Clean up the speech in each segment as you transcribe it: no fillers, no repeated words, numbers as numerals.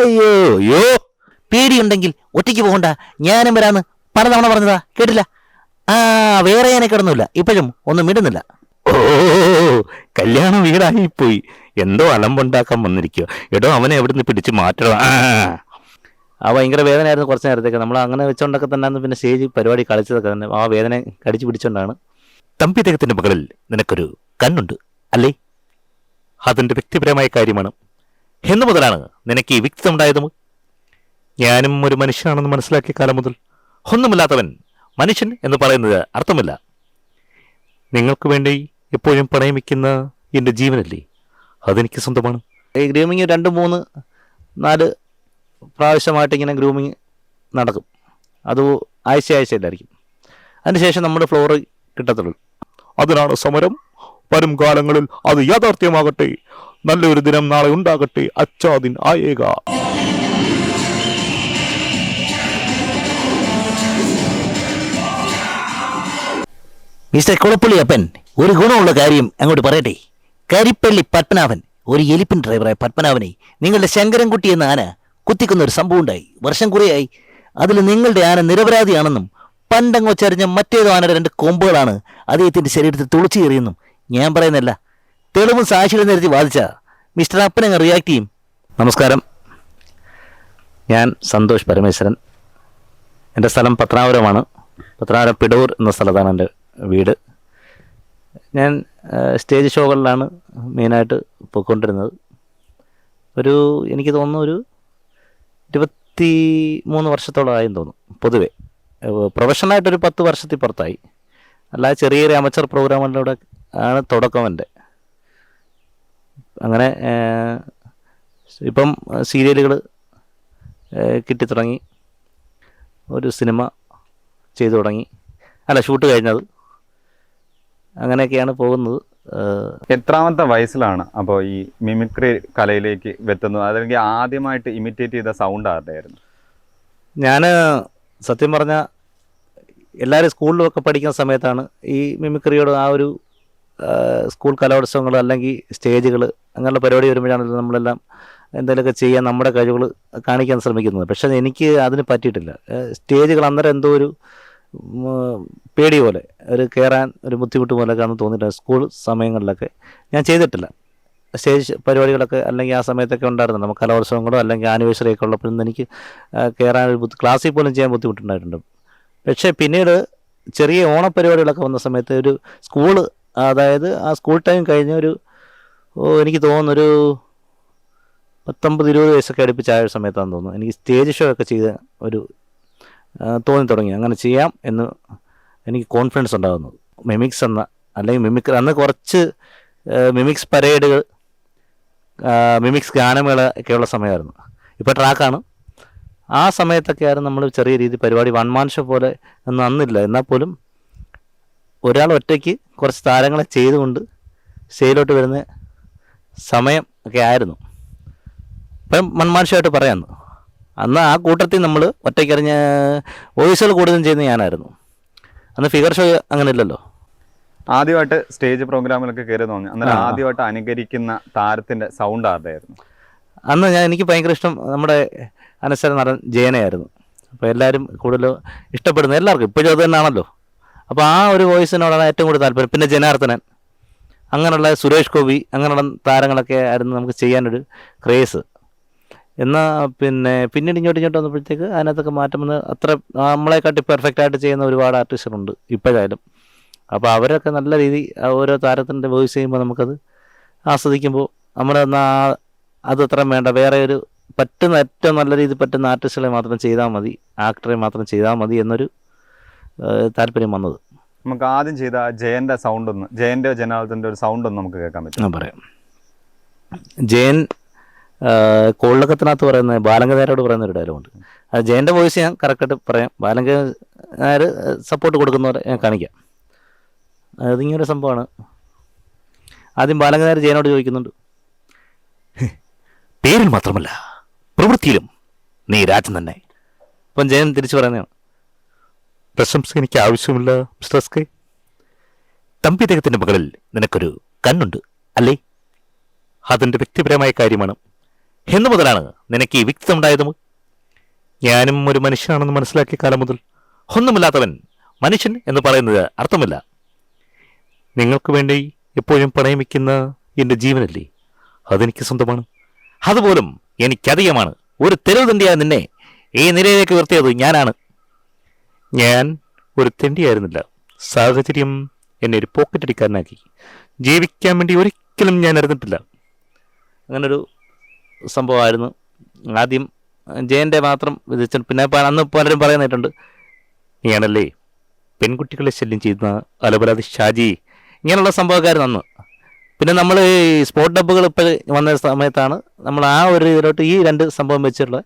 അയ്യോ അയ്യോ, പേടിയുണ്ടെങ്കിൽ ഒറ്റയ്ക്ക് പോകണ്ട, ഞാനും വരാന്ന് പലതവണ പറഞ്ഞതാ, കേട്ടില്ല? വേറെ ഞാനെ കിടന്നില്ല, ഇപ്പോഴും ഒന്നും മിണ്ടുന്നില്ല. ഓ, കല്യാണ വീടായിപ്പോയി. എന്തോ അലമ്പുണ്ടാക്കാൻ വന്നിരിക്കുക. എടോ, അവനെ എവിടുന്ന് പിടിച്ച് മാറ്റണം. ഭയങ്കര വേദനയായിരുന്നു കുറച്ച് നേരത്തേക്ക്. നമ്മൾ അങ്ങനെ വെച്ചോണ്ടൊക്കെ തന്നെ പിന്നെ സ്റ്റേജ് പരിപാടി കളിച്ചതൊക്കെ തന്നെ ആ വേദന കടിച്ചു പിടിച്ചോണ്ടാണ്. തമ്പിദ്ദേഹത്തിന്റെ മകളിൽ നിനക്കൊരു കണ്ണുണ്ട് അല്ലേ? അതെന്റെ വ്യക്തിപരമായ കാര്യമാണ്. എന്നു മുതലാണ് നിനക്ക് ഈ വ്യക്തിത്വം ഉണ്ടായതും? ഞാനും ഒരു മനുഷ്യനാണെന്ന് മനസ്സിലാക്കിയ കാലം മുതൽ ഒന്നുമില്ലാത്തവൻ മനുഷ്യൻ എന്ന് പറയുന്നത് അർത്ഥമില്ല. നിങ്ങൾക്ക് വേണ്ടി എപ്പോഴും പണയം വയ്ക്കുന്ന എൻ്റെ ജീവനല്ലേ, അതെനിക്ക് സ്വന്തമാണ്. ഈ ഗ്രൂമിങ് 2-3-4 പ്രാവശ്യമായിട്ട് ഇങ്ങനെ ഗ്രൂമിങ് നടക്കും. അത് ആഴ്ചയിലായിരിക്കും. അതിനുശേഷം നമ്മുടെ ഫ്ലോറ് കിട്ടത്തുള്ളൂ. അതിനാണ് സമരം. വരും കാലങ്ങളിൽ അത് യാഥാർത്ഥ്യമാകട്ടെ. നല്ലൊരു ദിനം നാളെ ഉണ്ടാകട്ടെ. അച്ചാദിൻ ആയേക. മിസ്റ്റർ കുളപ്പള്ളി അപ്പൻ, ഒരു ഗുണമുള്ള കാര്യം അങ്ങോട്ട് പറയട്ടെ. കരിപ്പള്ളി പത്മനാഭൻ, ഒരു എലിപ്പൻ ഡ്രൈവറായ പത്മനാഭനെ നിങ്ങളുടെ ശങ്കരൻകുട്ടി എന്ന ആന കുത്തിക്കുന്ന ഒരു സംഭവം ഉണ്ടായി. വർഷം കുറേയായി. അതിൽ നിങ്ങളുടെ ആന നിരപരാധിയാണെന്നും പണ്ടങ്ങൊച്ചരിഞ്ഞ മറ്റേതോ ആനയുടെ 2 കൊമ്പുകളാണ് അദ്ദേഹത്തിന്റെ ശരീരത്തിൽ തുളച്ചു കയറിയെന്നും ഞാൻ പറയുന്നല്ല, തെളിവും സാക്ഷികൾ നിരത്തി വാദിച്ച മിസ്റ്റർ അപ്പൻ അങ്ങ് റിയാക്ട് ചെയ്യും. നമസ്കാരം, ഞാൻ സന്തോഷ് പരമേശ്വരൻ. എൻ്റെ സ്ഥലം പത്തനാപുരമാണ്. പത്തനാപുരം പിടൂർ എന്ന സ്ഥലത്താണ് എൻ്റെ വീട്. ഞാൻ സ്റ്റേജ് ഷോകളിലാണ് മെയിനായിട്ട് പോയിക്കൊണ്ടിരുന്നത്. എനിക്ക് തോന്നുന്നു ഒരു 23 വർഷത്തോളമായെന്ന് തോന്നുന്നു. പൊതുവെ പ്രൊഫഷണലായിട്ടൊരു 10 വർഷത്തിൽ പുറത്തായി. അല്ലാതെ ചെറിയ അമച്ചർ പ്രോഗ്രാമുകളിലൂടെ ആണ് തുടക്കം എൻ്റെ. അങ്ങനെ ഇപ്പം സീരിയലുകൾ കിട്ടിത്തുടങ്ങി, ഒരു സിനിമ ചെയ്തു തുടങ്ങി, ഷൂട്ട് കഴിഞ്ഞത്, അങ്ങനെയൊക്കെയാണ് പോകുന്നത്. എത്രാമത്തെ വയസ്സിലാണ് അപ്പോൾ ഈ മിമിക്രി കലയിലേക്ക് എത്തുന്നത്? അല്ലെങ്കിൽ ആദ്യമായിട്ട് ഇമിറ്റേറ്റ് ചെയ്ത സൗണ്ട് ആരുടെയായിരുന്നു? ഞാൻ സത്യം പറഞ്ഞാൽ എല്ലാവരും സ്കൂളിലൊക്കെ പഠിക്കുന്ന സമയത്താണ് ഈ മിമിക്രിയോട് ആ ഒരു സ്കൂൾ കലോത്സവങ്ങൾ അല്ലെങ്കിൽ സ്റ്റേജുകൾ അങ്ങനെയുള്ള പരിപാടി വരുമ്പോഴാണല്ലോ നമ്മളെല്ലാം എന്തെങ്കിലുമൊക്കെ ചെയ്യാൻ നമ്മുടെ കഴിവുകൾ കാണിക്കാൻ ശ്രമിക്കുന്നത്. പക്ഷേ എനിക്ക് അതിന് പറ്റിയിട്ടില്ല. സ്റ്റേജുകൾ അന്നേരം എന്തോ ഒരു പേടി പോലെ, കയറാൻ ഒരു ബുദ്ധിമുട്ട് പോലെയൊക്കെ ആണെന്ന് തോന്നിയിട്ടുണ്ട്. സ്കൂൾ സമയങ്ങളിലൊക്കെ ഞാൻ ചെയ്തിട്ടില്ല സ്റ്റേജ് പരിപാടികളൊക്കെ. അല്ലെങ്കിൽ ആ സമയത്തൊക്കെ ഉണ്ടായിരുന്നു നമുക്ക് കലോത്സവങ്ങളോ അല്ലെങ്കിൽ ആനിവേഴ്സറി ഒക്കെ ഉള്ളപ്പോഴൊന്നും എനിക്ക് കയറാൻ ക്ലാസ്സിൽ പോലും ചെയ്യാൻ ബുദ്ധിമുട്ടുണ്ടായിട്ടുണ്ട്. പക്ഷേ പിന്നീട് ചെറിയ ഓണപ്പരിപാടികളൊക്കെ വന്ന സമയത്ത് ഒരു സ്കൂള്, അതായത് ആ സ്കൂൾ ടൈം കഴിഞ്ഞ എനിക്ക് തോന്നുന്നൊരു 19-20 വയസ്സൊക്കെ അടുപ്പിച്ചായ ഒരു സമയത്താണെന്ന് തോന്നുന്നു എനിക്ക് സ്റ്റേജ് ഷോ ഒക്കെ ചെയ്ത് തോന്നി തുടങ്ങി. അങ്ങനെ ചെയ്യാം എന്ന് എനിക്ക് കോൺഫിഡൻസ് ഉണ്ടാകുന്നത്. മിമിക്സ് അല്ലെങ്കിൽ മിമിക്രി അന്ന് കുറച്ച് മിമിക്സ് പരേഡുകൾ, മിമിക്സ് ഗാനമേള ഒക്കെയുള്ള സമയമായിരുന്നു. ഇപ്പോൾ ട്രാക്കാണ്. ആ സമയത്തൊക്കെ ആയിരുന്നു നമ്മൾ ചെറിയ രീതി പരിപാടി, 1 മാൻ ഷോ പോലെ ഒന്നും അന്നില്ല. എന്നാൽ പോലും ഒരാൾ ഒറ്റയ്ക്ക് കുറച്ച് താരങ്ങളെ ചെയ്തുകൊണ്ട് സ്റ്റേജിലോട്ട് വരുന്ന സമയം ഒക്കെ ആയിരുന്നു. ഇപ്പം 1 മാൻ ഷോ ആയിട്ട് പറയാമെന്ന്. അന്ന് ആ കൂട്ടത്തിൽ നമ്മൾ ഒറ്റയ്ക്കറിഞ്ഞ വോയിസുകൾ കൂടുതലും ചെയ്യുന്ന ഞാനായിരുന്നു. അന്ന് ഫിഗർ ഷോ അങ്ങനെ ഇല്ലല്ലോ. ആദ്യമായിട്ട് സ്റ്റേജ് പ്രോഗ്രാമിലൊക്കെ കയറി തോന്നി, അന്നേരം ആദ്യമായിട്ട് അനുകരിക്കുന്ന താരത്തിൻ്റെ സൗണ്ട് ആരുടെയായിരുന്നു? അന്ന് എനിക്ക് ഭയങ്കര ഇഷ്ടം നമ്മുടെ അനശ്വര നടൻ ജയനായിരുന്നു. അപ്പോൾ എല്ലാവരും കൂടുതൽ ഇഷ്ടപ്പെടുന്നത് എല്ലാവർക്കും ഇപ്പോഴും അത് തന്നെയാണല്ലോ. അപ്പോൾ ആ ഒരു വോയിസിനോടാണ് ഏറ്റവും കൂടുതൽ താല്പര്യം. പിന്നെ ജനാർദ്ദനൻ, അങ്ങനെയുള്ള സുരേഷ് ഗോപി, അങ്ങനെയുള്ള താരങ്ങളൊക്കെ ആയിരുന്നു നമുക്ക് ചെയ്യാനൊരു ക്രേസ്. എന്നാൽ പിന്നീട് ഇങ്ങോട്ട് വന്നപ്പോഴത്തേക്ക് അതിനകത്തൊക്കെ മാറ്റം വന്ന് അത്ര നമ്മളെക്കാട്ടി പെർഫെക്റ്റായിട്ട് ചെയ്യുന്ന ഒരുപാട് ആർട്ടിസ്റ്റുകളുണ്ട് ഇപ്പോഴായാലും. അപ്പോൾ അവരൊക്കെ നല്ല രീതി ഓരോ താരത്തിൻ്റെ വോയിസ് ചെയ്യുമ്പോൾ നമുക്കത് ആസ്വദിക്കുമ്പോൾ നമ്മളെന്നാൽ അത് അത്രയും വേണ്ട, വേറെ ഒരു പറ്റുന്ന ഏറ്റവും നല്ല രീതിയിൽ പറ്റുന്ന ആർട്ടിസ്റ്റുകളെ മാത്രം ചെയ്താൽ മതി, ആക്ടറെ മാത്രം ചെയ്താൽ മതി എന്നൊരു താല്പര്യം വന്നത്. നമുക്ക് ആദ്യം ചെയ്ത ജയൻ്റെ സൗണ്ടൊന്ന്, ജയൻ്റെ ജനാർദ്ദൻ്റെ ഒരു സൗണ്ടൊന്ന് നമുക്ക് കേൾക്കാൻ പറ്റും? ഞാൻ പറയാം. ജയൻ കോളിളക്കത്തിനകത്ത് പറയുന്ന ബാലങ്കനായരോട് പറയുന്ന ഒരു ഡയലോഗുണ്ട്. അത് ജയൻ്റെ വോയിസ് ഞാൻ കറക്റ്റായിട്ട് പറയാം, ബാലങ്കനായർ സപ്പോർട്ട് കൊടുക്കുന്നവരെ ഞാൻ കാണിക്കാം. അതിങ്ങനൊരു സംഭവമാണ്. ആദ്യം ബാലങ്കനായർ ജയനോട് ചോദിക്കുന്നുണ്ട്, പേരിൽ മാത്രമല്ല പ്രവൃത്തിയിലും നീ രാജൻ തന്നെ. അപ്പം ജയൻ തിരിച്ചു പറയുന്നതാണ്, പ്രശംസ എനിക്ക് ആവശ്യമില്ല മിസ്റ്റർ എസ് കെ. തമ്പി അദ്ദേഹത്തിൻ്റെ മകളിൽ നിനക്കൊരു കണ്ണുണ്ട് അല്ലേ? അതെൻ്റെ വ്യക്തിപരമായ കാര്യമാണ്. എന്നു മുതലാണ് നിനക്ക് ഈ വ്യക്തിത്വം ഉണ്ടായതും? ഞാനും ഒരു മനുഷ്യനാണെന്ന് മനസ്സിലാക്കിയ കാലം മുതൽ ഒന്നുമില്ലാത്തവൻ മനുഷ്യൻ എന്ന് പറയുന്നത് അർത്ഥമില്ല. നിങ്ങൾക്ക് വേണ്ടി എപ്പോഴും പണയം വയ്ക്കുന്ന എൻ്റെ ജീവനല്ലേ, അതെനിക്ക് സ്വന്തമാണ്. അതുപോലും എനിക്കധികമാണ്. ഒരു തെരുവ് തണ്ടിയായ നിന്നെ ഈ നിലയിലേക്ക് ഉയർത്തിയത് ഞാനാണ്. ഞാൻ ഒരു തെണ്ടിയായിരുന്നില്ല. സാഹചര്യം എന്നെ ഒരു പോക്കറ്റ് അടിക്കാരനാക്കി. ജീവിക്കാൻ വേണ്ടി ഒരിക്കലും ഞാൻ അറിഞ്ഞിട്ടില്ല. അങ്ങനൊരു സംഭവമായിരുന്നു. ആദ്യം ജയൻ്റെ മാത്രം വിധിച്ചു. പിന്നെ അന്ന് പലരും പറയുന്നിട്ടുണ്ട്, നീയാണല്ലേ പെൺകുട്ടികളെ ശല്യം ചെയ്യുന്ന അലപരാധി ഷാജി, ഇങ്ങനെയുള്ള സംഭവക്കാരൻ അന്ന്. പിന്നെ നമ്മൾ ഈ സ്പോട്ട് ഡബ്ബുകൾ ഇപ്പോൾ വന്ന സമയത്താണ് നമ്മൾ ആ ഒരു ഇതിലോട്ട് ഈ രണ്ട് സംഭവം വെച്ചുള്ള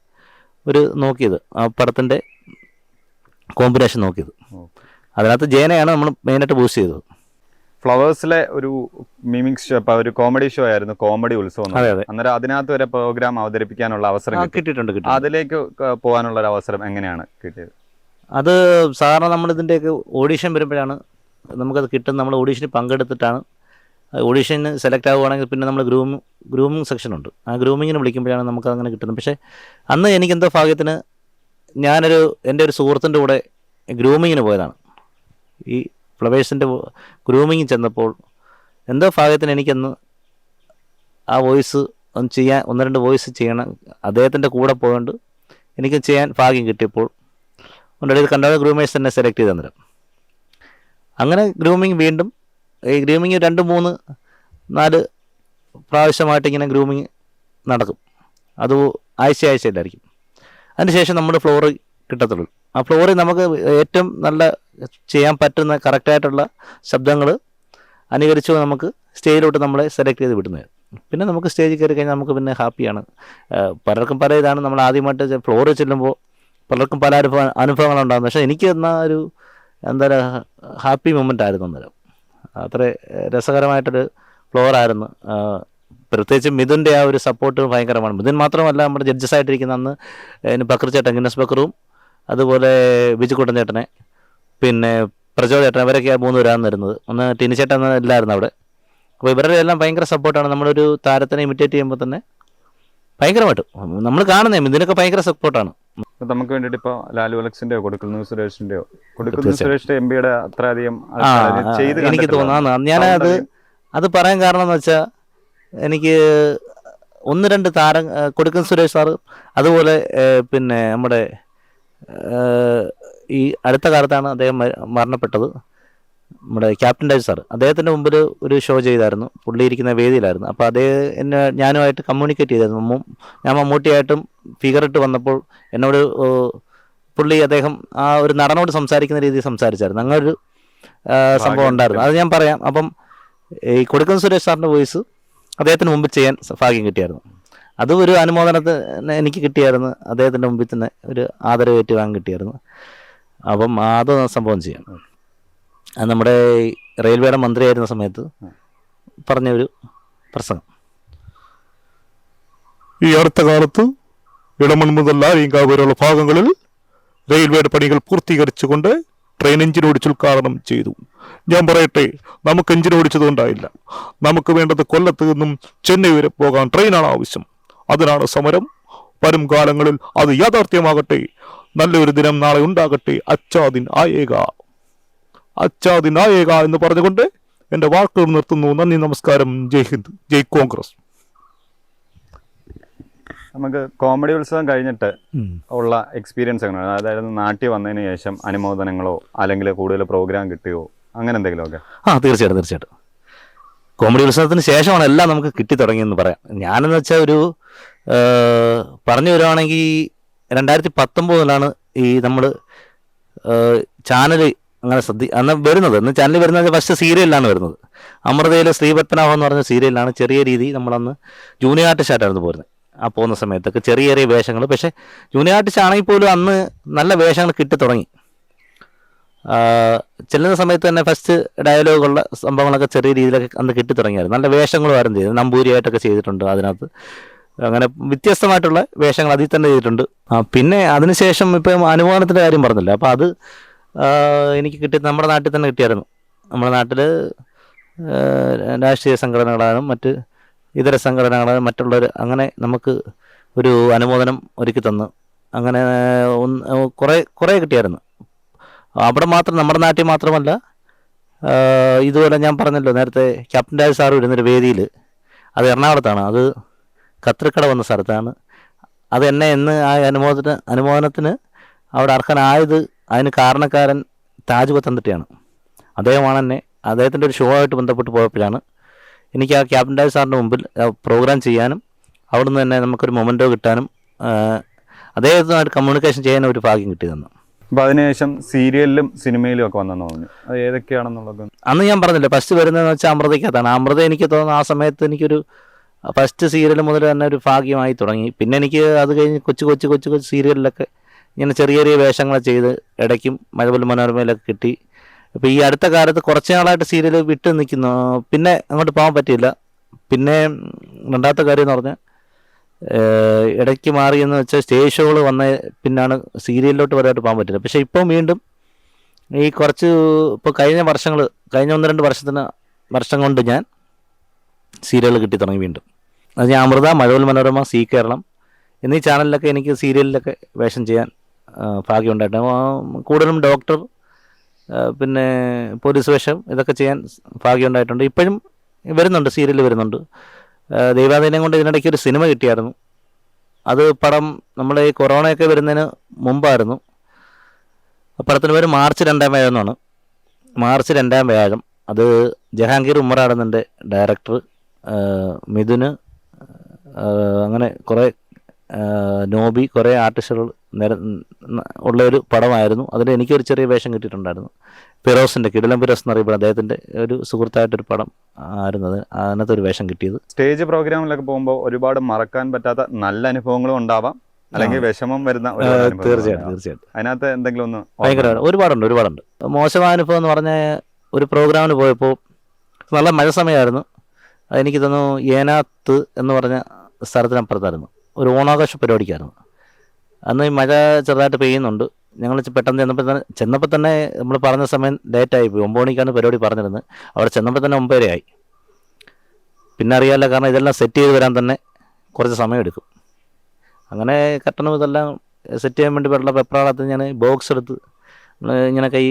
ഒരു നോക്കിയത്, ആ പടത്തിൻ്റെ കോമ്പിനേഷൻ നോക്കിയത്. അതിനകത്ത് ജയനെയാണ് നമ്മൾ മെയിനായിട്ട് ബൂസ്റ്റ് ചെയ്തത്. ഫ്ലവേഴ്സിലെ ഒരു മിമിക്സ് ഷോ, ഒരു കോമഡി ഷോ ആയിരുന്നു കോമഡി ഉത്സവം. അന്നേരം അതിനകത്ത് വരെ പ്രോഗ്രാം അവതരിപ്പിക്കാനുള്ള അവസരം കിട്ടിയിട്ടുണ്ട്. അതിലേക്ക് പോകാനുള്ള ഒരു അവസരം എങ്ങനെയാണ് കിട്ടിയത്? അത് സാധാരണ നമ്മളിതിൻ്റെയൊക്കെ ഓഡീഷൻ വരുമ്പോഴാണ് നമുക്കത് കിട്ടുന്നത്. നമ്മൾ ഓഡീഷനിൽ പങ്കെടുത്തിട്ടാണ്. ഓഡീഷന് സെലക്ട് ആവുകയാണെങ്കിൽ പിന്നെ നമ്മൾ ഗ്രൂമിങ് സെക്ഷനുണ്ട്. ആ ഗ്രൂമിങ്ങിന് വിളിക്കുമ്പോഴാണ് നമുക്കങ്ങനെ കിട്ടുന്നത്. പക്ഷേ അന്ന് എനിക്കെന്തോ ഭാഗ്യത്തിന് എൻ്റെ ഒരു സുഹൃത്തിൻ്റെ കൂടെ ഗ്രൂമിങ്ങിന് പോയതാണ്. ഈ ഫ്ലവേഴ്സിൻ്റെ ഗ്രൂമിങ്ങിൽ ചെന്നപ്പോൾ എന്തോ ഭാഗ്യത്തിന് എനിക്കന്ന് ആ വോയിസ് ഒന്ന് രണ്ട് വോയിസ് ചെയ്യണം. അദ്ദേഹത്തിൻ്റെ കൂടെ പോയതുകൊണ്ട് എനിക്ക് ചെയ്യാൻ ഭാഗ്യം കിട്ടിയപ്പോൾ ഒന്നിടയിൽ കണ്ട ഗ്രൂമേഴ്സ് തന്നെ സെലക്ട് ചെയ്ത് തന്നിരും. അങ്ങനെ ഗ്രൂമിങ് വീണ്ടും ഈ ഗ്രൂമിങ് 2, 3, 4 പ്രാവശ്യമായിട്ട് ഇങ്ങനെ ഗ്രൂമിങ് നടക്കും. അത് ആഴ്ചയിലായിരിക്കും. അതിനുശേഷം നമ്മുടെ ഫ്ലോറ് കിട്ടത്തുള്ളൂ. ആ ഫ്ലോറിൽ നമുക്ക് ഏറ്റവും നല്ല ചെയ്യാൻ പറ്റുന്ന കറക്റ്റായിട്ടുള്ള ശബ്ദങ്ങൾ അനുകരിച്ച് നമുക്ക് സ്റ്റേജിലോട്ട് നമ്മളെ സെലക്ട് ചെയ്ത് വിടുന്നത്. പിന്നെ നമുക്ക് സ്റ്റേജിൽ കയറി കഴിഞ്ഞാൽ നമുക്ക് പിന്നെ ഹാപ്പിയാണ്. പലർക്കും പല ഇതാണ്. നമ്മൾ ആദ്യമായിട്ട് ഫ്ലോറിൽ ചെല്ലുമ്പോൾ പലർക്കും പല അനുഭവങ്ങളുണ്ടാകുന്നത്. പക്ഷേ എനിക്ക് എന്നാൽ ഒരു എന്താ പറയുക ഹാപ്പി മൊമെൻ്റ് ആയിരുന്നു അന്നേരം. അത്ര രസകരമായിട്ടൊരു ഫ്ലോറായിരുന്നു. പ്രത്യേകിച്ച് മിഥുൻ്റെ ആ ഒരു സപ്പോർട്ട് ഭയങ്കരമാണ്. മിഥുൻ മാത്രമല്ല, നമ്മുടെ ജഡ്ജസ് ആയിട്ടിരിക്കുന്ന അന്ന് ബക്കർ ചേട്ടൻ, ഗിന്നസ് ബക്കറും, അതുപോലെ ബിജുക്കുട്ടൻ ചേട്ടനെ, പിന്നെ പ്രചോദ ചേട്ടൻ, ഇവരൊക്കെയാണ് 3 പേരാണ് വരുന്നത്. ഒന്ന് ടിനി ചേട്ടൻ ഇല്ലായിരുന്നു അവിടെ. അപ്പോൾ ഇവരുടെ എല്ലാം ഭയങ്കര സപ്പോർട്ടാണ്. നമ്മളൊരു താരത്തിനെ ഇമിറ്റേറ്റ് ചെയ്യുമ്പോൾ തന്നെ ഭയങ്കരമായിട്ട് നമ്മൾ കാണുന്നേ മിഥുനൊക്കെ ഭയങ്കര സപ്പോർട്ടാണ്. നമുക്ക് വേണ്ടിയിട്ട് ഇപ്പോൾ ലാലു അലക്സിന്റെയോ കൊടുക്കുന്ന സുരേഷിന്റെ എംപിയുടെ അത്രയധികം എനിക്ക് തോന്നുന്നു. ഞാൻ അത് പറയാൻ കാരണം എന്ന് വെച്ചാൽ എനിക്ക് 1-2 താരം കൊടുക്കുന്ന സുരേഷ് സാറ്, അതുപോലെ പിന്നെ നമ്മുടെ ഈ അടുത്ത കാലത്താണ് അദ്ദേഹം മരണപ്പെട്ടത്, നമ്മുടെ ക്യാപ്റ്റൻ രാജ് സാറ്. അദ്ദേഹത്തിൻ്റെ മുമ്പിൽ ഒരു ഷോ ചെയ്തായിരുന്നു, പുള്ളി ഇരിക്കുന്ന വേദിയിലായിരുന്നു. അപ്പോൾ ഞാനുമായിട്ട് കമ്മ്യൂണിക്കേറ്റ് ചെയ്തായിരുന്നു. ഞാൻ മമ്മൂട്ടിയായിട്ടും ഫിഗറിട്ട് വന്നപ്പോൾ എന്നോട് അദ്ദേഹം ആ ഒരു നടനോട് സംസാരിക്കുന്ന രീതിയിൽ സംസാരിച്ചായിരുന്നു. അങ്ങനൊരു സംഭവം ഉണ്ടായിരുന്നു. അത് ഞാൻ പറയാം. അപ്പം ഈ കൊടുക്കുന്ന സുരേഷ് സാറിൻ്റെ വോയിസ് അദ്ദേഹത്തിന് മുമ്പിൽ ചെയ്യാൻ ഭാഗ്യം കിട്ടിയായിരുന്നു. അത് ഒരു അനുമോദനത്തിന് എനിക്ക് കിട്ടിയായിരുന്നു. അദ്ദേഹത്തിൻ്റെ മുമ്പിൽ തന്നെ ഒരു ആദരവ് ഏറ്റുവാങ്ങാൻ കിട്ടിയായിരുന്നു. അപ്പം അത് സംഭവം ചെയ്യാം. അത് നമ്മുടെ റെയിൽവേയുടെ മന്ത്രിയായിരുന്ന സമയത്ത് പറഞ്ഞൊരു പ്രസംഗം. ഈ അടുത്ത കാലത്ത് ഇളമൺ മുതൽ ആര്യങ്കാവ് വരെയുള്ള ഭാഗങ്ങളിൽ റെയിൽവേയുടെ പണികൾ പൂർത്തീകരിച്ചുകൊണ്ട് ട്രെയിൻ എഞ്ചിൻ ഓടിച്ച് ഉദ്ഘാടനം ചെയ്തു. ഞാൻ പറയട്ടെ, നമുക്ക് എഞ്ചിൻ ഓടിച്ചതുകൊണ്ടായില്ല. നമുക്ക് വേണ്ടത് കൊല്ലത്ത് നിന്നും ചെന്നൈ വരെ പോകാൻ ട്രെയിനാണ് ആവശ്യം. അതിനാണ് സമരം. വരും കാലങ്ങളിൽ അത് യാഥാർത്ഥ്യമാകട്ടെ. നല്ലൊരു ദിനം നാളെ ഉണ്ടാകട്ടെ. അച്ചാദിൻ ആയേക എന്ന് പറഞ്ഞുകൊണ്ട് എൻ്റെ വാക്കുകൾ നിർത്തുന്നു. നന്ദി, നമസ്കാരം. ജയ് ഹിന്ദ്, ജയ് കോൺഗ്രസ്. നമുക്ക് കോമഡി ഉത്സവം കഴിഞ്ഞിട്ട് ഉള്ള എക്സ്പീരിയൻസ് എങ്ങനെയാണ്? അതായത് നാട്ടിൽ വന്നതിന് ശേഷം അനുമോദനങ്ങളോ അല്ലെങ്കിൽ കൂടുതൽ പ്രോഗ്രാം കിട്ടിയോ, അങ്ങനെ എന്തെങ്കിലുമൊക്കെ? തീർച്ചയായിട്ടും. കോമഡി ഉത്സവത്തിന് ശേഷമാണ് എല്ലാം നമുക്ക് കിട്ടി തുടങ്ങിയെന്ന് പറയാം. ഞാനെന്ന് വെച്ചാൽ ഒരു പറഞ്ഞു വരുവാണെങ്കിൽ 2019 ഈ നമ്മൾ ചാനൽ അങ്ങനെ അന്ന് വരുന്നത്. അന്ന് ചാനൽ വരുന്നത് ഫസ്റ്റ് സീരിയലിലാണ് വരുന്നത്. അമൃതയിലെ ശ്രീപത്മനാഭം എന്ന് പറഞ്ഞ സീരിയലിലാണ് ചെറിയ രീതി നമ്മളന്ന് ജൂനിയർ ആർട്ടിസ്റ്റായിട്ടായിരുന്നു പോരുന്നത്. ആ പോകുന്ന സമയത്തൊക്കെ ചെറിയ വേഷങ്ങൾ. പക്ഷേ ജൂനിയർ ആർട്ടിസ്റ്റ് ആണെങ്കിൽ പോലും അന്ന് നല്ല വേഷങ്ങൾ കിട്ടി തുടങ്ങി. ചെല്ലുന്ന സമയത്ത് തന്നെ ഫസ്റ്റ് ഡയലോഗുള്ള സംഭവങ്ങളൊക്കെ ചെറിയ രീതിയിലൊക്കെ അന്ന് കിട്ടി തുടങ്ങിയായിരുന്നു. നല്ല വേഷങ്ങളും ആരും ചെയ്തത്. നമ്പൂരിയായിട്ടൊക്കെ ചെയ്തിട്ടുണ്ട് അതിനകത്ത്. അങ്ങനെ വ്യത്യസ്തമായിട്ടുള്ള വേഷങ്ങൾ അതിൽ തന്നെ ചെയ്തിട്ടുണ്ട്. പിന്നെ അതിനുശേഷം ഇപ്പം അനുമാനത്തിൻ്റെ കാര്യം പറഞ്ഞില്ല. അപ്പോൾ അത് എനിക്ക് കിട്ടിയത് നമ്മുടെ നാട്ടിൽ തന്നെ കിട്ടിയായിരുന്നു. നമ്മുടെ നാട്ടിൽ രാഷ്ട്രീയ സംഘടനകളാലും മറ്റ് ഇതര സംഘടനകളാലും മറ്റുള്ളവർ അങ്ങനെ നമുക്ക് ഒരു അനുമോദനം ഒരുക്കി തന്നു. അങ്ങനെ കുറേ കിട്ടിയായിരുന്നു. അവിടെ മാത്രം, നമ്മുടെ നാട്ടിൽ മാത്രമല്ല, ഇതുപോലെ ഞാൻ പറഞ്ഞല്ലോ നേരത്തെ, ക്യാപ്റ്റൻ രാജ് സാറ് വരുന്നൊരു വേദിയിൽ, അത് എറണാകുളത്താണ്, അത് കത്രിക്കട വന്ന സ്ഥലത്താണ്. അത് എന്നെ ആ അനുമോദനത്തിന് അവിടെ അർഹനായത്, അതിന് കാരണക്കാരൻ താജ് പത്തനംതിട്ടയാണ്. അദ്ദേഹമാണ് എന്നെ, അദ്ദേഹത്തിൻ്റെ ഒരു ഷോ ആയിട്ട് ബന്ധപ്പെട്ട് പോയപ്പോഴാണ് എനിക്ക് ആ ക്യാപ്റ്റൻ രാജ് സാറിൻ്റെ മുമ്പിൽ പ്രോഗ്രാം ചെയ്യാനും അവിടെ നിന്ന് തന്നെ നമുക്കൊരു മൊമെൻറ്റോ കിട്ടാനും അദ്ദേഹത്തുമായിട്ട് കമ്മ്യൂണിക്കേഷൻ ചെയ്യാനും ഒരു ഭാഗ്യം കിട്ടിയതെന്ന്. അപ്പോൾ അതിനുശേഷം സീരിയലിലും സിനിമയിലും ഒക്കെ വന്നെന്ന് തോന്നി. അത് ഏതൊക്കെയാണെന്നുള്ളത് അന്ന് ഞാൻ പറഞ്ഞില്ല, ഫസ്റ്റ് വരുന്നതെന്ന് വെച്ചാൽ അമൃതയ്ക്കകത്താണ്. അമൃത എനിക്ക് തോന്നുന്നു ആ സമയത്ത് എനിക്കൊരു ഫസ്റ്റ് സീരിയൽ മുതൽ തന്നെ ഒരു ഭാഗ്യമായി തുടങ്ങി. പിന്നെ എനിക്ക് അത് കഴിഞ്ഞ് കൊച്ചു സീരിയലിലൊക്കെ ഇങ്ങനെ ചെറിയ ചെറിയ വേഷങ്ങൾ ചെയ്ത് ഇടയ്ക്കും മഴവിൽ മനോരമയിലൊക്കെ കിട്ടി. ഇപ്പോൾ ഈ അടുത്ത കാലത്ത് കുറച്ച് നാളായിട്ട് സീരിയൽ വിട്ട് നിൽക്കുന്നു, പിന്നെ അങ്ങോട്ട് പോകാൻ പറ്റിയില്ല. പിന്നെ രണ്ടാമത്തെ കാര്യം എന്ന് പറഞ്ഞാൽ ഇടയ്ക്ക് മാറിയെന്ന് വെച്ചാൽ സ്റ്റേജ് ഷോകൾ വന്ന പിന്നാണ് സീരിയലിലോട്ട് വരായിട്ട് പോകാൻ പറ്റില്ല. പക്ഷേ ഇപ്പം വീണ്ടും ഈ ഇപ്പോൾ കഴിഞ്ഞ 1-2 വർഷം കൊണ്ട് ഞാൻ സീരിയൽ കിട്ടി തുടങ്ങി വീണ്ടും. അത് ഞാൻ അമൃത, മഴവിൽ മനോരമ, സി കേരളം എന്നീ ചാനലിലൊക്കെ എനിക്ക് സീരിയലിലൊക്കെ വേഷം ചെയ്യാൻ ഭാഗ്യം ഉണ്ടായിട്ടുണ്ട്. കൂടുതലും ഡോക്ടർ, പിന്നെ പോലീസ് വേഷം, ഇതൊക്കെ ചെയ്യാൻ ഭാഗ്യം ഉണ്ടായിട്ടുണ്ട്. ഇപ്പോഴും വരുന്നുണ്ട്, സീരിയൽ വരുന്നുണ്ട്. ദൈവാധീനം കൊണ്ട് ഇതിനിടയ്ക്ക് ഒരു സിനിമ കിട്ടിയായിരുന്നു. അത് പടം നമ്മൾ ഈ കൊറോണയൊക്കെ വരുന്നതിന് മുമ്പായിരുന്നു. പടത്തിന് പേര് മാർച്ച് 2 എന്നാണ്. മാർച്ച് 2 അത് ജഹാംഗീർ ഉമ്മറാടുന്നതിൻ്റെ ഡയറക്ടർ, മിഥുന്, അങ്ങനെ കുറേ നോബി, കുറേ ആർട്ടിസ്റ്റുകൾ ഉള്ളൊരു പടമായിരുന്നു. അതിൽ എനിക്കൊരു ചെറിയ വേഷം കിട്ടിയിട്ടുണ്ടായിരുന്നു. ഫിറോസിൻ്റെ, കിടിലം ഫിറോസ് എന്നറിയപ്പെടുന്ന അദ്ദേഹത്തിൻ്റെ ഒരു സുഹൃത്തായിട്ടൊരു പടം ആയിരുന്നു അത്. അതിനകത്ത് ഒരു വേഷം കിട്ടിയത്. സ്റ്റേജ് പ്രോഗ്രാമിലൊക്കെ പോകുമ്പോൾ ഒരുപാട് മറക്കാൻ പറ്റാത്ത നല്ല അനുഭവങ്ങളും ഉണ്ടാവാം, അല്ലെങ്കിൽ വിഷമം വരുന്ന തീർച്ചയായിട്ടും അതിനകത്ത് എന്തെങ്കിലും ഒന്ന് ഭയങ്കരമായിട്ട് ഒരുപാടുണ്ട്. മോശമായ അനുഭവം എന്ന് പറഞ്ഞാൽ, ഒരു പ്രോഗ്രാമിന് പോയപ്പോൾ നല്ല മഴ സമയമായിരുന്നു. അതെനിക്ക് തോന്നുന്നു ഏനാത്ത് എന്ന് പറഞ്ഞ സ്ഥലത്തിനപ്പുറത്തായിരുന്നു. ഒരു ഓണാഘോഷ പരിപാടിക്കായിരുന്നു. അന്ന് ഈ മഴ ചെറുതായിട്ട് പെയ്യുന്നുണ്ട്. ഞങ്ങൾ പെട്ടെന്ന് ചെന്നപ്പോൾ തന്നെ നമ്മൾ പറഞ്ഞ സമയം ലേറ്റായി പോയി. 9 മണിക്കാണ് പരിപാടി പറഞ്ഞിരുന്നത്. അവിടെ ചെന്നപ്പോൾ തന്നെ 9:30 ആയി. പിന്നെ അറിയാമല്ലോ, കാരണം ഇതെല്ലാം സെറ്റ് ചെയ്ത് വരാൻ തന്നെ കുറച്ച് സമയം എടുക്കും. അങ്ങനെ കട്ടണം ഇതെല്ലാം സെറ്റ് ചെയ്യാൻ വേണ്ടി വെപ്രാളത്തിൽ ഞാൻ ബോക്സ് എടുത്ത് ഇങ്ങനെ കൈ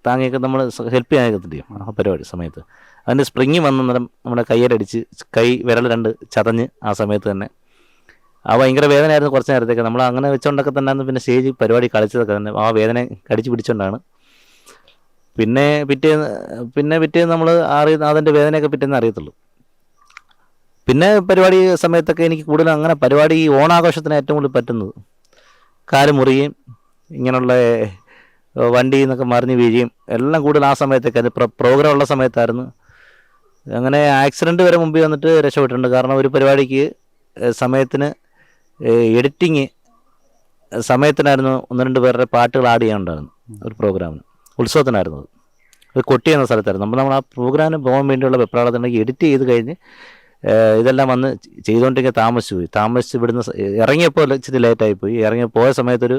താങ്ങിയൊക്കെ നമ്മൾ ഹെൽപ്പ് ചെയ്യാനൊക്കെ ചെയ്യും ആ പരിപാടി സമയത്ത്. അതിൻ്റെ സ്പ്രിങ് വന്നേരം നമ്മുടെ കയ്യിലടിച്ച് വിരൽ 2 ചതഞ്ഞ് ആ സമയത്ത് തന്നെ ഭയങ്കര വേദനയായിരുന്നു കുറച്ച് നേരത്തേക്ക്. നമ്മൾ അങ്ങനെ വെച്ചുകൊണ്ടൊക്കെ തന്നെ പിന്നെ സ്റ്റേജ് പരിപാടി കളിച്ചതൊക്കെ തന്നെ ആ വേദന കടിച്ചു പിടിച്ചുകൊണ്ടാണ്. പിന്നെ പിറ്റേന്ന് നമ്മൾ അതിൻ്റെ വേദനയൊക്കെ പിറ്റേന്ന് അറിയത്തുള്ളൂ. പിന്നെ പരിപാടി സമയത്തൊക്കെ എനിക്ക് കൂടുതൽ അങ്ങനെ പരിപാടി ഈ ഓണാഘോഷത്തിന് ഏറ്റവും കൂടുതൽ പറ്റുന്നത് കാല് മുറിയും ഇങ്ങനെയുള്ള വണ്ടിയിൽ നിന്നൊക്കെ മറിഞ്ഞ് വീഴുകയും എല്ലാം കൂടുതൽ ആ സമയത്തൊക്കെ. അത് പ്രോഗ്രാം ഉള്ള സമയത്തായിരുന്നു. അങ്ങനെ ആക്സിഡൻറ്റ് വരെ മുമ്പിൽ വന്നിട്ട് രക്ഷപ്പെട്ടിട്ടുണ്ട്. കാരണം ഒരു പരിപാടിക്ക് സമയത്തിന് എഡിറ്റിങ് സമയത്തിനായിരുന്നു 1-2 പേരുടെ പാട്ടുകൾ ആഡ് ചെയ്യാനുണ്ടായിരുന്നു. ഒരു പ്രോഗ്രാമിന്, ഉത്സവത്തിനായിരുന്നു. അത് കൊട്ടി എന്ന സ്ഥലത്തായിരുന്നു. നമ്മൾ ആ പ്രോഗ്രാമിന് പോകാൻ വേണ്ടിയുള്ള വെപ്രാളത്തിനുണ്ടെങ്കിൽ എഡിറ്റ് ചെയ്ത് കഴിഞ്ഞ് ഇതെല്ലാം വന്ന് ചെയ്തുകൊണ്ടിരിക്കുക താമസിച്ച് ഇവിടുന്ന് ഇറങ്ങിയപ്പോൾ ഇച്ചിരി ലേറ്റായിപ്പോയി. പോയ സമയത്തൊരു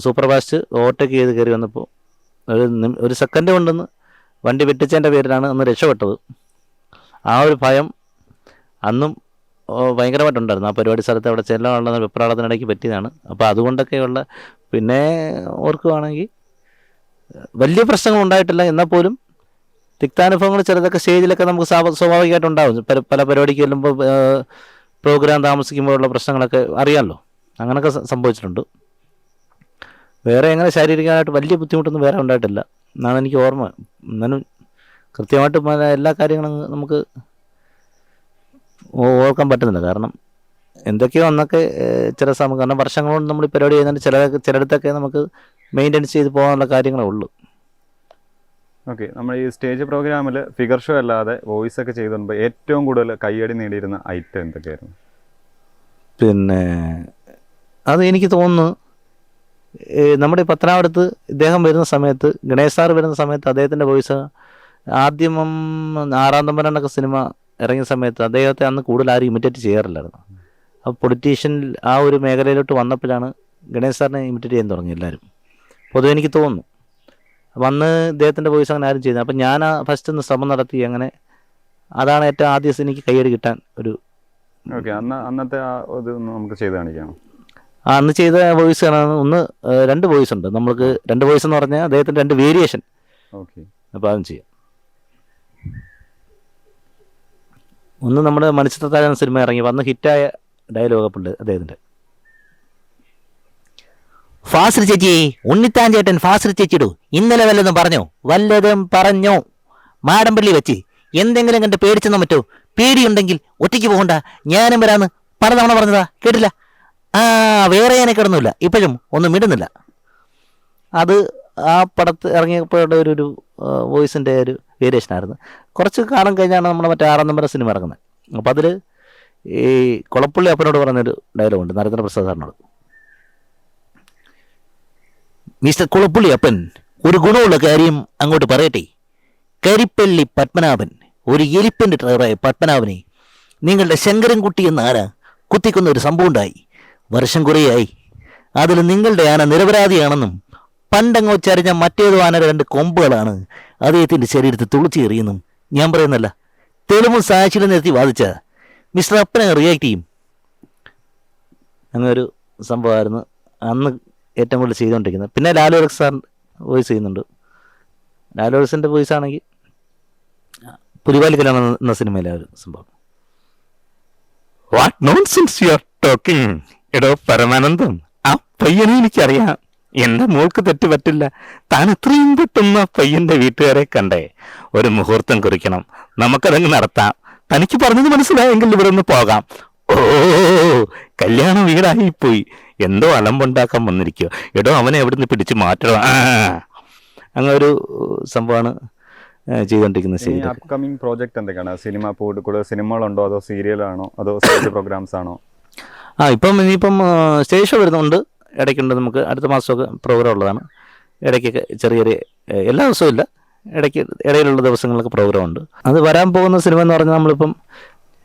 സൂപ്പർ ഫാസ്റ്റ് ഓവർടേക്ക് ചെയ്ത് കയറി വന്നപ്പോൾ ഒരു സെക്കൻഡ് കൊണ്ടൊന്ന് വണ്ടി വെട്ടിച്ചതിൻ്റെ പേരിലാണ് അന്ന് രക്ഷപ്പെട്ടത്. ആ ഒരു ഭയം അന്നും ഭയങ്കരമായിട്ടുണ്ടായിരുന്നു. ആ പരിപാടി സ്ഥലത്ത് അവിടെ ചെല്ലാനുള്ള വെപ്രാളത്തിനിടയ്ക്ക് പറ്റിയതാണ്. അപ്പോൾ അതുകൊണ്ടൊക്കെയുള്ള, പിന്നെ ഓർക്കുകയാണെങ്കിൽ വലിയ പ്രശ്നങ്ങൾ ഉണ്ടായിട്ടില്ല. എന്നാൽ പോലും തിക്താനുഭവങ്ങൾ ചിലതൊക്കെ സ്റ്റേജിലൊക്കെ നമുക്ക് സ്വാഭാവികമായിട്ടുണ്ടാവും. പല പരിപാടിക്ക് ചെല്ലുമ്പോൾ പ്രോഗ്രാം താമസിക്കുമ്പോഴുള്ള പ്രശ്നങ്ങളൊക്കെ അറിയാമല്ലോ. അങ്ങനെയൊക്കെ സംഭവിച്ചിട്ടുണ്ട്. വേറെ അങ്ങനെ ശാരീരികമായിട്ട് വലിയ ബുദ്ധിമുട്ടൊന്നും വേറെ ഉണ്ടായിട്ടില്ല എന്നാണ് എനിക്ക് ഓർമ്മ. എന്നാലും കൃത്യമായിട്ട് എല്ലാ കാര്യങ്ങളും നമുക്ക് ഓർക്കാൻ പറ്റുന്നില്ല. കാരണം എന്തൊക്കെയോ അന്നൊക്കെ ചില സമയം, കാരണം വർഷങ്ങളോട് നമ്മൾ ഈ പരിപാടി ചെയ്യുന്നുണ്ട്. ചിലയിടത്തൊക്കെ നമുക്ക് മെയിൻ്റെനൻസ് ചെയ്ത് പോകാനുള്ള കാര്യങ്ങളേ ഉള്ളൂ. ഓക്കെ, നമ്മൾ ഈ സ്റ്റേജ് പ്രോഗ്രാമിൽ ഫിഗർ ഷോ അല്ലാതെ വോയിസ് ഒക്കെ ചെയ്തുകൊണ്ട് ഏറ്റവും കൂടുതൽ കയ്യടി നേടിയിരുന്ന ഐറ്റം എന്തൊക്കെയായിരുന്നു? പിന്നെ അത് എനിക്ക് തോന്നുന്നു, നമ്മുടെ പത്തനാപുരത്ത് ഇദ്ദേഹം വരുന്ന സമയത്ത്, ഗണേശ് സാർ വരുന്ന സമയത്ത് അദ്ദേഹത്തിൻ്റെ വോയിസ് ആദ്യം 6-ാം തമ്പുരാനൊക്കെ സിനിമ ഇറങ്ങിയ സമയത്ത് അദ്ദേഹത്തെ അന്ന് കൂടുതൽ ആരും ഇമിറ്റേറ്റ് ചെയ്യാറില്ലായിരുന്നു. അപ്പോൾ പൊളിറ്റീഷ്യൻ ആ ഒരു മേഖലയിലോട്ട് വന്നപ്പോഴാണ് ഗണേശ് സാറിനെ ഇമിറ്റേറ്റ് ചെയ്യാൻ തുടങ്ങി എല്ലാവരും. പൊതുവെ എനിക്ക് തോന്നുന്നു അപ്പം അന്ന് ഇദ്ദേഹത്തിൻ്റെ വോയിസ് അങ്ങനെ ആരും ചെയ്യുന്നത്. അപ്പം ഞാൻ ഫസ്റ്റ് ഒന്ന് ശ്രമം നടത്തി. അങ്ങനെ അതാണ് ഏറ്റവും ആദ്യം എനിക്ക് കയ്യടി കിട്ടാൻ ഒരു. ഓക്കെ, അന്നത്തെ ആ ഇത് നമുക്ക് ചെയ്ത് കാണിക്കാം. അന്ന് ചെയ്ത വോയിസ് ആണ് ഒന്ന്, 2 വോയിസ് ഉണ്ട് നമ്മൾക്ക്. 2 വോയിസ് എന്ന് പറഞ്ഞാൽ അദ്ദേഹത്തിൻ്റെ 2 വേരിയേഷൻ. ഓക്കെ, അപ്പോൾ അതും ചെയ്യാം. ഒന്ന് നമ്മുടെ മണിച്ചിത്രത്താഴ് സിനിമ ഇറങ്ങി വന്ന് ഹിറ്റായ ഡയലോഗ് ഉണ്ട് അദ്ദേഹത്തിൻ്റെ. ഫാസിൽ ചേച്ചി, ഉണ്ണിത്താൻ ചേട്ടൻ ഫാസിൽ ചേച്ചിടൂ, ഇന്നലെ വല്ലതും പറഞ്ഞോ? വല്ലതും പറഞ്ഞോ? മാടമ്പള്ളി വെച്ച് എന്തെങ്കിലും കണ്ട് പേടിച്ചെന്നോ മറ്റോ? പേടിയുണ്ടെങ്കിൽ ഒറ്റയ്ക്ക് പോകണ്ട, ഞാനും വരാന്ന് പലതവണ പറഞ്ഞതാ, കേട്ടില്ല? വേറെ ഞാനെ കിടന്നില്ല, ഇപ്പോഴും ഒന്നും മിണ്ടുന്നില്ല. അത് ആ പടത്ത് ഇറങ്ങിയപ്പോഴുള്ള ഒരു വോയിസിൻ്റെ ഒരു വേരിയേഷനായിരുന്നു. കുറച്ച് കാലം കഴിഞ്ഞാണ് നമ്മുടെ മറ്റേ 6 നമ്പർ സിനിമ ഇറങ്ങുന്നത്. അപ്പോൾ അതിൽ ഈ കൊളപ്പള്ളി അപ്പനോട് പറഞ്ഞൊരു ഡയലോഗുണ്ട് നരേന്ദ്രപ്രസാദ് സാറിനോട്. മിസ്റ്റർ കുളപ്പുള്ളി അപ്പൻ, ഒരു ഗുണമുള്ള കാര്യം അങ്ങോട്ട് പറയട്ടെ. കരിപ്പള്ളി പത്മനാഭൻ, ഒരു എലിപ്പൻ്റെ ഡ്രൈവറായ പത്മനാഭനെ നിങ്ങളുടെ ശങ്കരൻകുട്ടി എന്ന ആന കുത്തിക്കൊന്ന ഒരു സംഭവം ഉണ്ടായി. വർഷം കുറേയായി. അതിൽ നിങ്ങളുടെ ആന നിരപരാധിയാണെന്നും പണ്ടങ്ങോ ചരിഞ്ഞ മറ്റേതോ ആനയുടെ 2 കൊമ്പുകളാണ് അദ്ദേഹത്തിൻ്റെ ശരീരത്തിൽ തുളിച്ചു കയറിയെന്നും ഞാൻ പറയുന്നല്ല, തെളിവും സാക്ഷിയിലും നിർത്തി വാദിച്ച മിസ്റ്റർ അപ്പനെ റിയാക്ട് ചെയ്യും. അങ്ങനെ ഒരു സംഭവമായിരുന്നു അന്ന് ഏറ്റവും കൂടുതൽ ചെയ്തുകൊണ്ടിരിക്കുന്നത്. പിന്നെ ലാലു അലക്സ് സാർ വോയിസ് ചെയ്യുന്നുണ്ട്. ലാലു അലക്സിൻ്റെ വോയിസ് ആണെങ്കിൽ പുലിവാലിക്കലാണ് എന്ന സിനിമയിലെ ഒരു സംഭവം. What nonsense you are talking. എടോ പരമാനന്ദം, ആ പയ്യനെ എനിക്കറിയാം. എന്റെ മോൾക്ക് തെറ്റ് പറ്റില്ല. താൻ എത്രയും പെട്ടെന്ന് ആ പയ്യന്റെ വീട്ടുകാരെ കണ്ടേ ഒരു മുഹൂർത്തം കുറിക്കണം, നമുക്കതങ്ങ് നടത്താം. തനിക്ക് പറഞ്ഞത് മനസ്സിലായെങ്കിൽ ഇവിടെ നിന്ന് പോകാം. ഓ, കല്യാണം വീടായിപ്പോയി, എന്തോ അലമ്പുണ്ടാക്കാൻ വന്നിരിക്കുക. എടോ അവനെ എവിടുന്ന് പിടിച്ച് മാറ്റണം. അങ്ങനെ ഒരു സംഭവമാണ് ചെയ്തുകൊണ്ടിരിക്കുന്നത്. അപ്കമിങ് പ്രോജക്റ്റ് എന്തൊക്കെയാണ്? സിനിമ കൂടുതൽ സിനിമകളുണ്ടോ, അതോ സീരിയലാണോ, അതോ സ്റ്റേജ് പ്രോഗ്രാംസ് ആണോ? ഇനിയിപ്പം സ്റ്റേജ് ഷോ വരുന്നുണ്ട്, ഇടയ്ക്കുണ്ട്. നമുക്ക് അടുത്ത മാസമൊക്കെ പ്രോഗ്രാം ഉള്ളതാണ്. ഇടയ്ക്കൊക്കെ ചെറിയ എല്ലാ ദിവസവും ഇല്ല, ഇടയിലുള്ള ദിവസങ്ങളിലൊക്കെ പ്രോഗ്രാം ഉണ്ട്. അത് വരാൻ പോകുന്ന സിനിമ എന്ന് പറഞ്ഞാൽ നമ്മളിപ്പം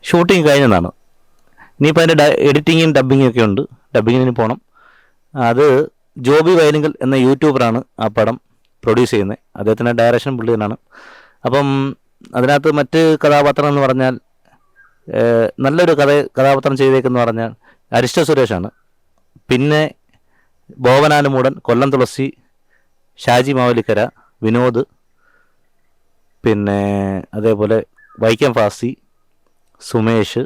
ഷൂട്ടിങ് കഴിഞ്ഞതാണ്. ഇനിയിപ്പോൾ അതിൻ്റെ എഡിറ്റിങ്ങും ഡബ്ബിങ്ങും ഒക്കെ ഉണ്ട്. ഡബ്ബിങ്ങിന് പോകണം. അത് ജോബി വയലിങ്കൽ എന്ന യൂട്യൂബറാണ് ആ പടം പ്രൊഡ്യൂസ് ചെയ്യുന്നത്. അദ്ദേഹത്തിൻ്റെ ഡയറക്ഷൻ പുള്ളി തന്നെയാണ്. അപ്പം അതിനകത്ത് മറ്റ് കഥാപാത്രം എന്ന് പറഞ്ഞാൽ നല്ലൊരു കഥാപാത്രം ചെയ്തേക്കെന്ന് പറഞ്ഞാൽ അരിഷ്ട സുരേഷാണ്. പിന്നെ ബോവനാനുമൂടൻ, കൊല്ലം തുളസി, ഷാജി മാവലിക്കര, വിനോദ്, പിന്നെ അതേപോലെ വൈക്കം ഫാസി, സുമേഷ്,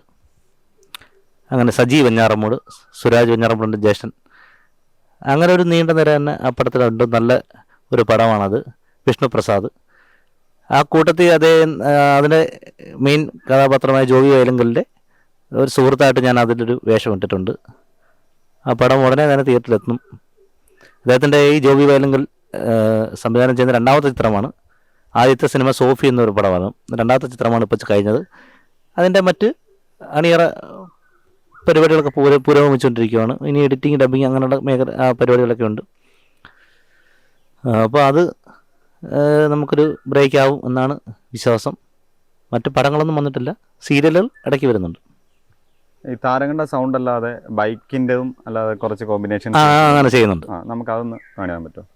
അങ്ങനെ സജി വെഞ്ഞാറമ്മൂട്, സുരാജ് വെഞ്ഞാറമ്മൂടിൻ്റെ ജ്യേഷ്ഠൻ. അങ്ങനെ ഒരു നീണ്ട നിര തന്നെ ആ പടത്തിലുണ്ട്. നല്ല ഒരു പടമാണത്. വിഷ്ണുപ്രസാദ് ആ കൂട്ടത്തിൽ അതിൻ്റെ മെയിൻ കഥാപാത്രമായ ജോബി വയലങ്കലിൻ്റെ ഒരു സുഹൃത്തായിട്ട് ഞാൻ അതിലൊരു വേഷം ഇട്ടിട്ടുണ്ട്. ആ പടം ഉടനെ തന്നെ തിയേറ്ററിലെത്തും. അദ്ദേഹത്തിൻ്റെ ഈ ജോബി വയലങ്കൽ സംവിധാനം ചെയ്യുന്ന 2ാമത്തെ ചിത്രമാണ്. ആദ്യത്തെ സിനിമ സോഫി എന്നൊരു പടമാണ്. 2ാമത്തെ ചിത്രമാണ് ഇപ്പോൾ കഴിഞ്ഞത്. അതിൻ്റെ മറ്റ് അണിയറ പരിപാടികളൊക്കെ പുരോഗമിച്ചുകൊണ്ടിരിക്കുകയാണ്. ഇനി എഡിറ്റിംഗ്, ഡബ്ബിങ് അങ്ങനെയുള്ള പരിപാടികളൊക്കെ ഉണ്ട്. അപ്പോൾ അത് നമുക്കൊരു ബ്രേക്ക് ആവും എന്നാണ് വിശ്വാസം. മറ്റ് പടങ്ങളൊന്നും വന്നിട്ടില്ല. സീരിയലുകൾ ഇടയ്ക്ക് വരുന്നുണ്ട്. ഈ താരങ്ങളുടെ സൗണ്ട് അല്ലാതെ ബൈക്കിൻ്റെതും അല്ലാതെ കുറച്ച് കോമ്പിനേഷൻ അങ്ങനെ ചെയ്യുന്നുണ്ട്. നമുക്കതൊന്ന് കാണിക്കാൻ പറ്റുമോ?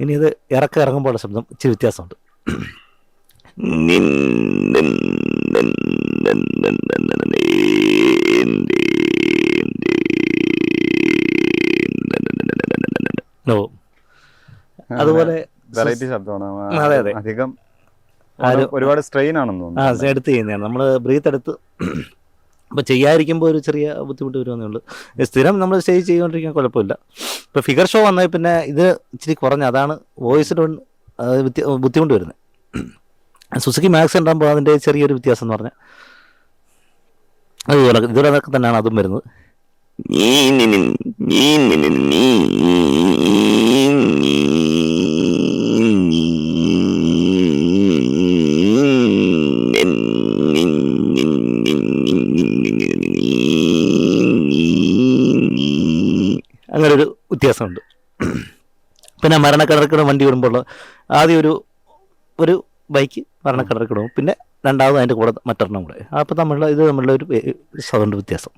ഇനി ഇത് ഇറങ്ങുമ്പോഴുള്ള ശബ്ദം ഇച്ചിരി വ്യത്യാസമുണ്ട്. അതുപോലെ വെറൈറ്റി ശബ്ദമാണ്. അതെ അതെ, അധികം ഒരുപാട് സ്ട്രെയിൻ ആണെന്ന് തോന്നുന്നു. എടുത്ത് ചെയ്യുന്നതാണ് നമ്മൾ ബ്രീത്ത് എടുത്ത്. അപ്പോൾ ചെയ്യാതിരിക്കുമ്പോൾ ഒരു ചെറിയ ബുദ്ധിമുട്ട് വരുമെന്നേ ഉള്ളൂ. സ്ഥിരം നമ്മൾ സ്റ്റേജ് ചെയ്തുകൊണ്ടിരിക്കാൻ കുഴപ്പമില്ല. ഇപ്പോൾ ഫിഗർ ഷോ വന്നാൽ പിന്നെ ഇത് ഇച്ചിരി കുറഞ്ഞ, അതാണ് വോയിസിൽ ബുദ്ധിമുട്ട് വരുന്നത്. സുസുക്കി മാക്സ് ഉണ്ടാകുമ്പോൾ അതിൻ്റെ ചെറിയൊരു വ്യത്യാസം എന്ന് പറഞ്ഞാൽ അതുപോലെ ഇതുപോലൊക്കെ തന്നെയാണ് അതും വരുന്നത്. അങ്ങനെ ഒരു വ്യത്യാസമുണ്ട്. പിന്നെ മരണക്കിടക്കുന്ന വണ്ടി വിടുമ്പോൾ ആദ്യം ഒരു ബൈക്ക് മരണക്കിടക്കിടും, പിന്നെ രണ്ടാമത് അതിൻ്റെ കൂടെ മറ്റൊരെണ്ണം കൂടെ. അപ്പോൾ തമ്മിലുള്ള ഒരു സൗണ്ട് വ്യത്യാസം.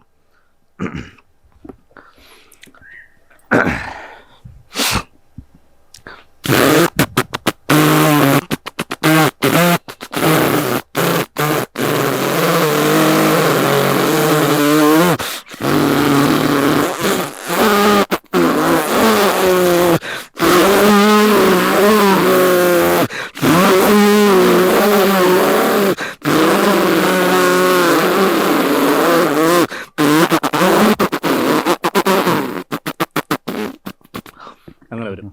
അങ്ങനെ വരും.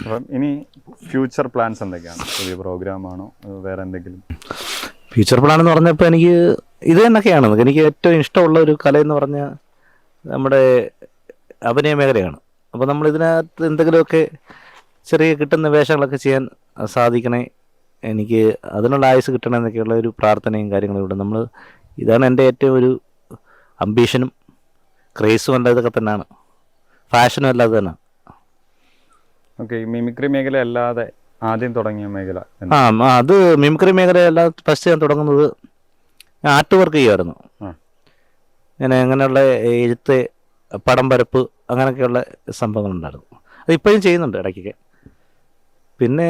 അപ്പം ഇനി ഫ്യൂച്ചർ പ്ലാൻസ് എന്തൊക്കെയാണ്? പുതിയ പ്രോഗ്രാമാണോ വേറെ എന്തെങ്കിലും? ഫ്യൂച്ചർ പ്ലാൻ എന്ന് പറഞ്ഞപ്പോൾ എനിക്ക് ഇത് തന്നെയൊക്കെയാണ്. എനിക്ക് ഏറ്റവും ഇഷ്ടമുള്ള ഒരു കലയെന്ന് പറഞ്ഞാൽ നമ്മുടെ അഭിനയ മേഖലയാണ്. അപ്പോൾ നമ്മൾ ഇതിനകത്ത് എന്തെങ്കിലുമൊക്കെ ചെറിയ കിട്ടുന്ന വേഷങ്ങളൊക്കെ ചെയ്യാൻ സാധിക്കണേ, എനിക്ക് അതിനുള്ള ആയുസ് കിട്ടണമെന്നൊക്കെയുള്ള ഒരു പ്രാർത്ഥനയും കാര്യങ്ങളും ഇവിടെ നമ്മൾ ഇതാണ് എൻ്റെ ഏറ്റവും ഒരു അംബീഷനും ക്രേസും അല്ല ഇതൊക്കെ തന്നെയാണ്, ഫാഷനും അല്ലാതെ തന്നെ. ഓക്കെ, ഈ മിമിക്രി മേഖല അല്ലാതെ ആദ്യം തുടങ്ങിയ മേഖല അത് മിമിക്രി മേഖലയല്ല. ഫസ്റ്റ് ഞാൻ തുടങ്ങുന്നത് ആർട്ട് വർക്ക് ചെയ്യുമായിരുന്നു. ഞാൻ അങ്ങനെയുള്ള എഴുത്ത്, പടം വരപ്പ്, അങ്ങനെയൊക്കെയുള്ള സംഭവങ്ങളുണ്ടായിരുന്നു. അത് ഇപ്പോഴും ചെയ്യുന്നുണ്ട് ഇടയ്ക്കൊക്കെ. പിന്നെ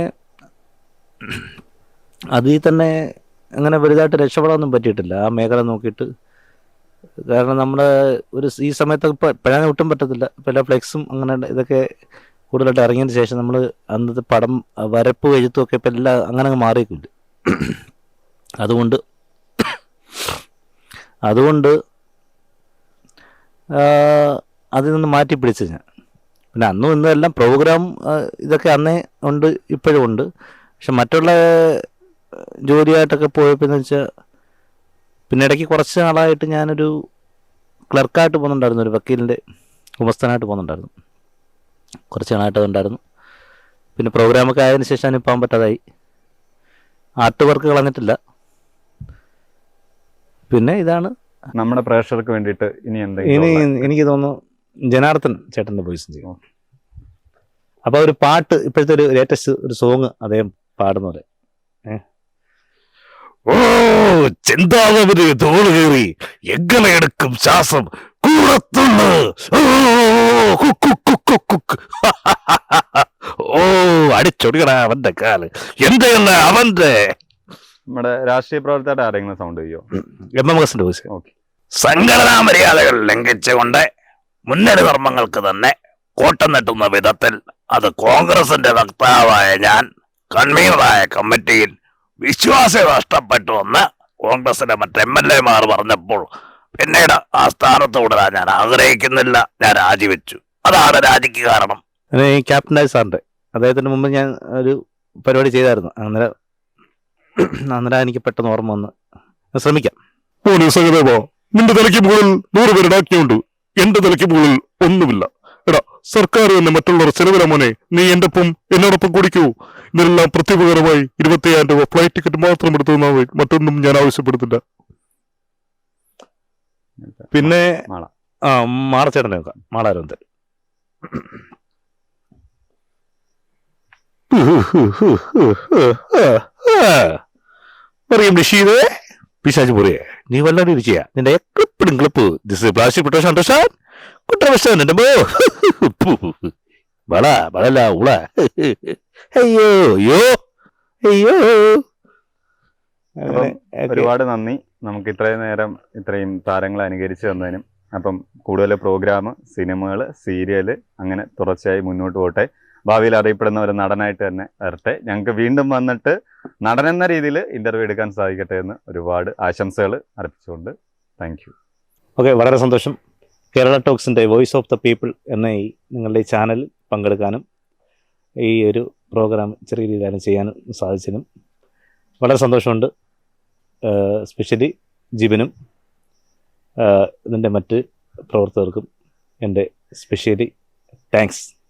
അതിൽ തന്നെ അങ്ങനെ വലുതായിട്ട് രക്ഷപ്പെടാനൊന്നും പറ്റിയിട്ടില്ല ആ മേഖല നോക്കിയിട്ട്. കാരണം നമ്മുടെ ഈ സമയത്ത് ഇപ്പോഴാണ് ഒട്ടും പറ്റത്തില്ല. ഇപ്പോൾ എല്ലാ ഫ്ലെക്സും അങ്ങനെ ഇതൊക്കെ കൂടുതലായിട്ട് ഇറങ്ങിയതിന് ശേഷം നമ്മൾ അന്നത്തെ പടം വരപ്പ് എഴുത്തും ഒക്കെ ഇപ്പം എല്ലാം അങ്ങനെ അങ്ങ് മാറിയിട്ടില്ല. അതുകൊണ്ട് അതിൽ നിന്ന് മാറ്റി പിടിച്ച് ഞാൻ. പിന്നെ അന്നും ഇന്നും എല്ലാം പ്രോഗ്രാം ഇതൊക്കെ അന്നേ ഉണ്ട്, ഇപ്പോഴും ഉണ്ട്. പക്ഷെ മറ്റുള്ള ജോലിയായിട്ടൊക്കെ പോയപ്പോൾ എന്ന് വെച്ചാൽ പിന്നെ ഇടയ്ക്ക് കുറച്ച് നാളായിട്ട് ഞാനൊരു ക്ലർക്കായിട്ട് പോകുന്നുണ്ടായിരുന്നു, ഒരു വക്കീലിൻ്റെ ഉമസ്ഥനായിട്ട് പോകുന്നുണ്ടായിരുന്നു. കുറച്ച് നാളായിട്ട് അതുണ്ടായിരുന്നു. പിന്നെ പ്രോഗ്രാമൊക്കെ ആയതിനു ശേഷം അതിന് പോകാൻ പറ്റാതായി. Art work കളഞ്ഞിട്ടില്ല. പിന്നെ ഇതാണ് നമ്മുടെ പ്രേക്ഷകർക്ക് വേണ്ടിയിട്ട് ഇനി ഇനി എന്തെങ്കിലും? എനിക്ക് തോന്നുന്നു ജനാർദ്ദൻ ചേട്ടൻ്റെ വോയിസും ചെയ്യും. അപ്പോൾ ഒരു പാട്ട്, ഇപ്പോഴത്തെ ഒരു ലേറ്റസ്റ്റ് ഒരു സോങ് അദ്ദേഹം പാടുന്ന പോലെ. ഓ ചിന്താവര് തോള് കയറി എങ്ങനെ എടുക്കും ശ്വാസം കൂടത്തുള്ളു. ഓ അടിച്ചൊടിക്കണ അവന്റെ കാല് എന്തെയല്ല അവന്റെ. നമ്മുടെ രാഷ്ട്രീയ പ്രവർത്തകരുടെ ആരെങ്കിലും സൗണ്ട് ചെയ്യോ? എംഎംഎസിന്റെ വോയിസ്. ഓക്കെ. സംഘടനാ മര്യാദകൾ ലംഘിച്ചുകൊണ്ട് മുന്നണി കർമ്മങ്ങൾക്ക് തന്നെ കോട്ടം നെട്ടുന്ന വിധത്തിൽ അത് കോൺഗ്രസിന്റെ വക്താവായ ഞാൻ കൺവീനറായ കമ്മിറ്റിയിൽ വിശ്വാസം നഷ്ടപ്പെട്ടുവെന്ന് കോൺഗ്രസിന്റെ മറ്റ് MLA-മാർ പറഞ്ഞപ്പോൾ പിന്നീട് ആ സ്ഥാനത്ത് തുടരാൻ ഞാൻ ആഗ്രഹിക്കുന്നില്ല, ഞാൻ രാജിവെച്ചു. അതാണ് രാജിക്ക് കാരണം. ഈ ക്യാപ്റ്റൻ ആയി സാറിന്റെ അദ്ദേഹത്തിന് മുമ്പ് ഞാൻ ഒരു പരിപാടി ചെയ്തായിരുന്നു. അന്നേരം എനിക്ക് പെട്ടെന്ന് ഓർമ്മ വന്ന് ശ്രമിക്കാം. നിന്റെ തലയ്ക്ക് മുകളിൽ 100 പേരുടെ ആജ്ഞയുണ്ട്, എന്റെ തലയ്ക്ക് മുകളിൽ ഒന്നുമില്ല. എടാ, സർക്കാർ തന്നെ മറ്റുള്ളവർ ചെലവില മോനെ, നീ എന്നോടൊപ്പം കുടിക്കൂ. ഇതിനെല്ലാം പ്രത്യേകപരമായി 25,000 രൂപ ഫ്ലൈറ്റ് ടിക്കറ്റ് മാത്രം എടുത്തു തന്നാൽ മതി, മറ്റൊന്നും ഞാൻ ആവശ്യപ്പെടുത്തില്ല. പിന്നെ മാളച്ചേട്ടനെ നോക്കാം. മാളാരവന്തൻ. പറയും ഋഷീദേ, പിശാച് പുറിയെ, നീ വല്ലാണ്ട് ഇരിക്കുക. നിന്റെ ക്ലിപ്പിടും ക്ലിപ്പ് പ്ലാസ്റ്റിക് പ്രൊട്ടക്ഷൻ കുട്ടവശം എന്റെ മോ വളല്ല ഉള. അയ്യോ അയ്യോ അയ്യോ. ഒരുപാട് നന്ദി നമുക്ക് ഇത്രയും നേരം ഇത്രയും താരങ്ങളെ അനുകരിച്ച് തന്നതിനും. അപ്പം കൂടുതൽ പ്രോഗ്രാം, സിനിമകൾ, സീരിയല് അങ്ങനെ തുടർച്ചയായി മുന്നോട്ട് പോട്ടെ. ഭാവിയിൽ അറിയപ്പെടുന്ന ഒരു നടനായിട്ട് തന്നെ വരട്ടെ. ഞങ്ങൾക്ക് വീണ്ടും വന്നിട്ട് നടനെന്ന രീതിയിൽ ഇന്റർവ്യൂ എടുക്കാൻ സാധിക്കട്ടെ എന്ന് ഒരുപാട് ആശംസകൾ അർപ്പിച്ചുകൊണ്ട് താങ്ക് യു. ഓക്കെ, വളരെ സന്തോഷം. കേരള ടോക്സിൻ്റെ വോയിസ് ഓഫ് ദ പീപ്പിൾ എന്ന ഈ നിങ്ങളുടെ ഈ ചാനലിൽ പങ്കെടുക്കാനും ഈ ഒരു പ്രോഗ്രാം ചെറിയ രീതിയിലാണ് ചെയ്യാനും സാധിച്ചതിനും വളരെ സന്തോഷമുണ്ട്. സ്പെഷ്യലി ജിബിനും ഇതിൻ്റെ മറ്റ് പ്രവർത്തകർക്കും എൻ്റെ സ്പെഷ്യലി താങ്ക്സ്.